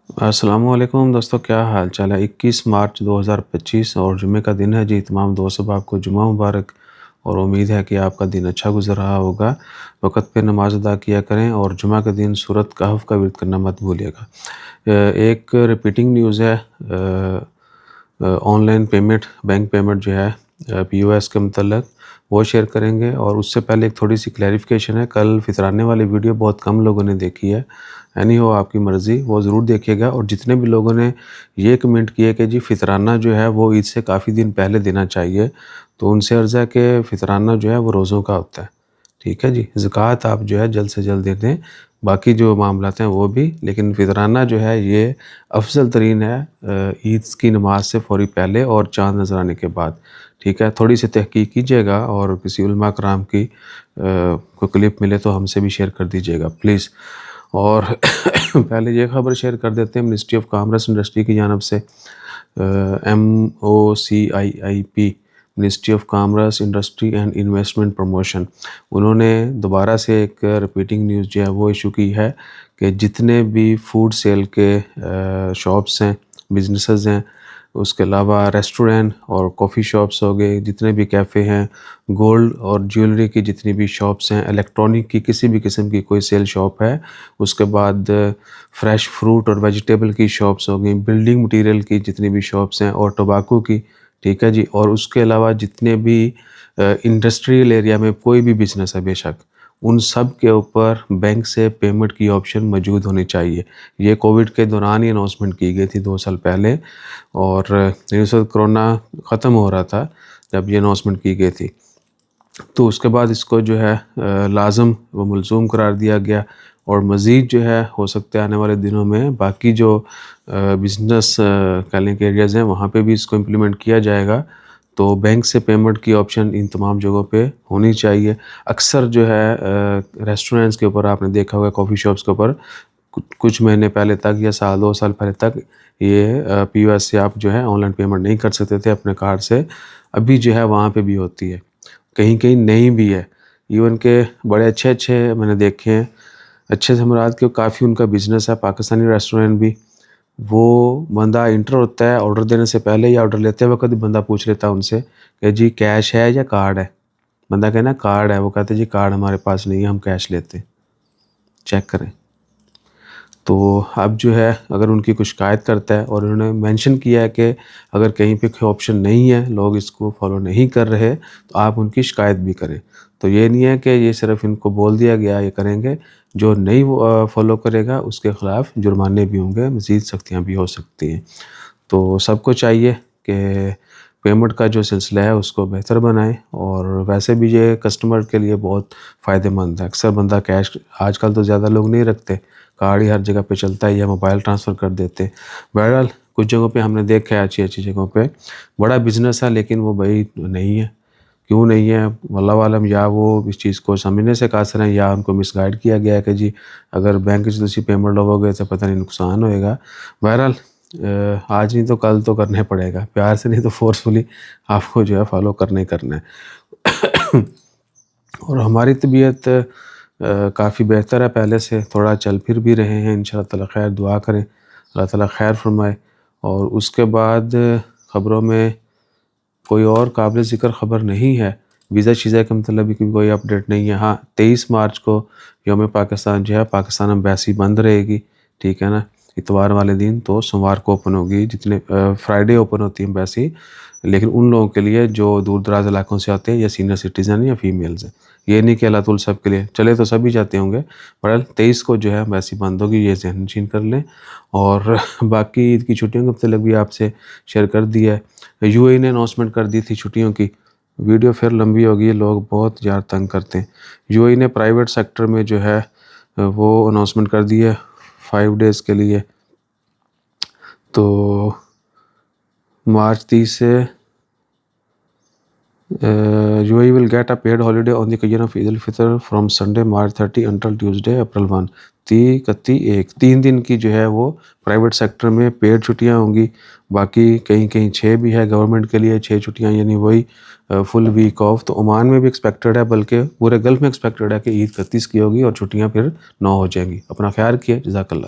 السلام علیکم دوستو، کیا حال چال ہے؟ 21 مارچ 2025 اور جمعہ کا دن ہے جی۔ تمام دوستوں آپ کو جمعہ مبارک، اور امید ہے کہ آپ کا دن اچھا گزر رہا ہوگا۔ وقت پہ نماز ادا کیا کریں اور جمعہ کا دن سورۃ کہف کا ورد کرنا مت بھولیے گا۔ ایک ریپیٹنگ نیوز ہے، on line payment, bank payment جو ہے POS کے متعلق وہ شیئر کریں گے۔ اور اس سے پہلے ایک تھوڑی سی کلیریفیکیشن ہے، کل فطرانے والی ویڈیو بہت کم لوگوں نے دیکھی ہے، یعنی وہ آپ کی مرضی، وہ ضرور دیکھیے گا۔ اور جتنے بھی لوگوں نے یہ کمنٹ کیا کہ جی فطرانہ جو ہے وہ عید سے کافی دن پہلے دینا چاہیے، تو ان سے عرض ہے کہ فطرانہ جو ہے وہ روزوں کا ہوتا ہے، ٹھیک ہے جی۔ زکوٰۃ آپ جو ہے جلد سے جلد دے دیں، باقی جو معاملات ہیں وہ بھی، لیکن فطرانہ جو ہے یہ افضل ترین ہے عید کی نماز سے فوری پہلے اور چاند نظر آنے کے بعد، ٹھیک ہے۔ تھوڑی سی تحقیق کیجیے گا، اور کسی علماء کرام کی کوئی کلپ ملے تو ہم سے بھی شیئر کر دیجیے گا پلیز۔ اور پہلے یہ خبر شیئر کر دیتے ہیں، منسٹری آف کامرس انڈسٹری کی جانب سے MOCIIP، ministry of commerce industry and investment promotion, انہوں نے دوبارہ سے ایک ریپیٹنگ نیوز جو ہے وہ ایشو کی ہے کہ جتنے بھی فوڈ سیل کے شاپس ہیں، بزنسز ہیں، اس کے علاوہ ریسٹورینٹ اور کافی شاپس ہو گئے، جتنے بھی کیفے ہیں، گولڈ اور جیولری کی جتنی بھی شاپس ہیں، الیکٹرانک کی کسی بھی قسم کی کوئی سیل شاپ ہے، اس کے بعد فریش فروٹ اور ویجیٹیبل کی شاپس ہو گئیں، بلڈنگ مٹیریل کی جتنی بھی شاپس ہیں، اور ٹوباکو کی، ٹھیک ہے جی۔ اور اس کے علاوہ جتنے بھی انڈسٹریل ایریا میں کوئی بھی بزنس ہے بے شک، ان سب کے اوپر بینک سے پیمنٹ کی آپشن موجود ہونی چاہیے۔ یہ کووڈ کے دوران ہی اناؤنسمنٹ کی گئی تھی 2 سال پہلے، اور اس وقت کرونا ختم ہو رہا تھا جب یہ اناؤنسمنٹ کی گئی تھی، تو اس کے بعد اس کو جو ہے لازم و ملزوم قرار دیا گیا۔ اور مزید جو ہے ہو سکتا ہے آنے والے دنوں میں باقی جو بزنس کہنے کے ایریاز ہیں وہاں پہ بھی اس کو امپلیمنٹ کیا جائے گا، تو بینک سے پیمنٹ کی آپشن ان تمام جگہوں پہ ہونی چاہیے۔ اکثر جو ہے ریسٹورنٹس کے اوپر آپ نے دیکھا ہوگا، کافی شاپس کے اوپر کچھ مہینے پہلے تک یا سال 2 سال پہلے تک یہ POS سے آپ جو ہے آن لائن پیمنٹ نہیں کر سکتے تھے اپنے کارڈ سے، ابھی جو ہے وہاں پہ بھی ہوتی ہے، کہیں کہیں نہیں بھی ہے، ایون کہ بڑے اچھے میں نے دیکھے ہیں، اچھے سے مراد کہ کافی ان کا بزنس ہے، پاکستانی ریسٹورنٹ بھی، وہ بندہ انٹر ہوتا ہے آرڈر دینے سے پہلے یا آرڈر لیتے وقت بندہ پوچھ لیتا ہے ان سے کہ جی کیش ہے یا کارڈ ہے، بندہ کہنا کارڈ ہے، وہ کہتے جی کارڈ ہمارے پاس نہیں ہے، ہم کیش لیتے، چیک کریں۔ تو اب جو ہے اگر ان کی کوئی شکایت کرتا ہے، اور انہوں نے مینشن کیا ہے کہ اگر کہیں پہ کوئی آپشن نہیں ہے، لوگ اس کو فالو نہیں کر رہے، تو آپ ان کی شکایت بھی کریں۔ تو یہ نہیں ہے کہ یہ صرف ان کو بول دیا گیا یہ کریں گے، جو نہیں فالو کرے گا اس کے خلاف جرمانے بھی ہوں گے، مزید سختیاں بھی ہو سکتی ہیں۔ تو سب کو چاہیے کہ پیمنٹ کا جو سلسلہ ہے اس کو بہتر بنائیں، اور ویسے بھی یہ کسٹمر کے لیے بہت فائدہ مند ہے۔ اکثر بندہ کیش آج کل تو زیادہ لوگ نہیں رکھتے، کارڈ ہی ہر جگہ پہ چلتا ہے، یا موبائل ٹرانسفر کر دیتے۔ بہرحال کچھ جگہوں پہ ہم نے دیکھا ہے، اچھی جگہوں پہ بڑا بزنس ہے لیکن وہ بھائی نہیں ہے، کیوں نہیں ہے واللہ عالم، یا وہ اس چیز کو سمجھنے سے قاصر ہیں، یا ان کو مس گائیڈ کیا گیا ہے کہ جی اگر بینک سے تسی پیمنٹ لو گے تو پتہ نہیں نقصان ہوئے گا۔ بہرحال آج نہیں تو کل تو کرنے پڑے گا، پیار سے نہیں تو فورسفلی آپ کو جو ہے فالو کرنا ہی کرنا ہے۔ اور ہماری طبیعت کافی بہتر ہے پہلے سے، تھوڑا چل پھر بھی رہے ہیں، انشاءاللہ تعالی خیر، دعا کریں اللہ تعالیٰ خیر فرمائے۔ اور اس کے بعد خبروں میں کوئی اور قابل ذکر خبر نہیں ہے، ویزا شیزا کے مطلب کی کوئی اپڈیٹ نہیں ہے۔ ہاں 23 مارچ کو یوم پاکستان جو ہے، پاکستان ایمبیسی بند رہے گی، ٹھیک ہے نا، اتوار والے دن، تو سوموار کو اوپن ہوگی، جتنے فرائیڈے اوپن ہوتی ہے ایمبیسی، لیکن ان لوگوں کے لیے جو دور دراز علاقوں سے آتے ہیں، یا سینئر سٹیزن یا فیمیلز ہیں، یہ نہیں کہ اللہ تعالیٰ سب کے لیے، چلے تو سبھی جاتے ہوں گے، بہرحال 23 کو جو ہے ایمبیسی بند ہوگی، یہ ذہن نشین کر لیں۔ اور باقی عید کی چھٹیوں کے متعلق بھی آپ سے شیئر کر دیا ہے، UAE نے اناؤنسمنٹ کر دی تھی چھٹیوں کی، ویڈیو پھر لمبی ہوگی، لوگ بہت یار تنگ کرتے ہیں۔ UAE نے پرائیویٹ سیکٹر میں جو ہے وہ اناؤنسمنٹ کر دی ہے 5 ڈیز کے لیے، تو مارچ 30 سے UAE will get a paid holiday on the occasion of Eid al-Fitr from Sunday March 30 until Tuesday April 1۔ 3 دن کی جو ہے وہ پرائیویٹ سیکٹر میں پیڈ چھٹیاں ہوں گی، باقی کہیں 6 بھی ہے گورنمنٹ کے لیے 6 چھٹیاں، یعنی وہی فل ویک آف۔ تو عمان میں بھی ایکسپیکٹڈ ہے، بلکہ پورے گلف میں ایکسپیکٹڈ ہے کہ عید 31 کی ہوگی اور چھٹیاں پھر 9 ہو جائیں گی۔ اپنا خیال کیے، جزاک اللہ۔